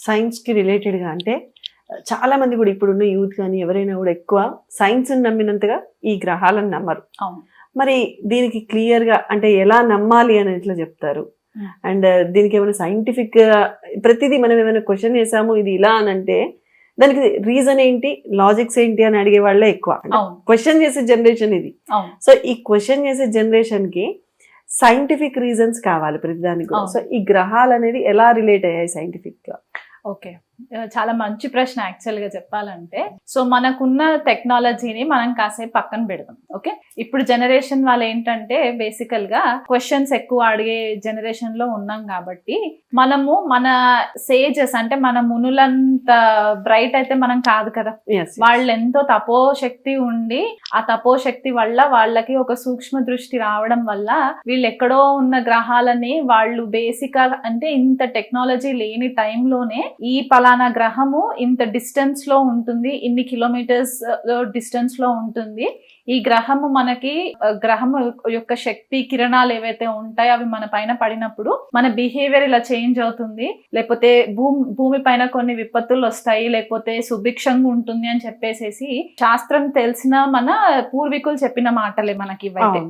సైన్స్కి రిలేటెడ్గా అంటే చాలా మంది కూడా ఇప్పుడున్న యూత్ కానీ ఎవరైనా కూడా ఎక్కువ సైన్స్ని నమ్మినంతగా ఈ గ్రహాలను నమ్మరు. మరి దీనికి క్లియర్గా అంటే ఎలా నమ్మాలి అని ఎట్లా చెప్తారు? అండ్ దీనికి ఏమైనా సైంటిఫిక్ ప్రతిదీ మనం ఏమైనా క్వశ్చన్ చేసాము ఇది ఇలా అని అంటే దానికి రీజన్ ఏంటి, లాజిక్స్ ఏంటి అని అడిగే వాళ్ళే ఎక్కువ. క్వశ్చన్ చేసే జనరేషన్ ఇది. సో ఈ క్వశ్చన్ చేసే జనరేషన్ కి సైంటిఫిక్ రీజన్స్ కావాలి ప్రతిదానికి కూడా. సో ఈ గ్రహాలు అనేది ఎలా రిలేట్ అయ్యాయి సైంటిఫిక్ గా? ఓకే, చాలా మంచి ప్రశ్న యాక్చువల్ గా చెప్పాలంటే. సో మనకున్న టెక్నాలజీని మనం కాసేపు పక్కన పెడదాం. ఓకే, ఇప్పుడు జనరేషన్ వాళ్ళు ఏంటంటే బేసికల్ గా క్వశ్చన్స్ ఎక్కువ అడిగే జనరేషన్ లో ఉన్నాం కాబట్టి మనము మన సేజెస్ అంటే మన మునులంత బ్రైట్ అయితే మనం కాదు కదా. వాళ్ళు ఎంతో తపోశక్తి ఉండి ఆ తపోశక్తి వల్ల వాళ్ళకి ఒక సూక్ష్మ దృష్టి రావడం వల్ల వీళ్ళు ఎక్కడో ఉన్న గ్రహాలని వాళ్ళు బేసిక్ అంటే ఇంత టెక్నాలజీ లేని టైంలోనే ఈ పలానా గ్రహము ఇంత డిస్టెన్స్ లో ఉంటుంది, ఇన్ని కిలోమీటర్స్ డిస్టెన్స్ లో ఉంటుంది, ఈ గ్రహము మనకి గ్రహము యొక్క శక్తి కిరణాలు ఏవైతే ఉంటాయో అవి మన పైన పడినప్పుడు మన బిహేవియర్ ఇలా చేంజ్ అవుతుంది, లేకపోతే భూమి పైన కొన్ని విపత్తులు వస్తాయి, లేకపోతే సుభిక్షంగా ఉంటుంది అని చెప్పేసి శాస్త్రం తెలిసిన మన పూర్వీకులు చెప్పిన మాటలే మనకి ఇవైతే.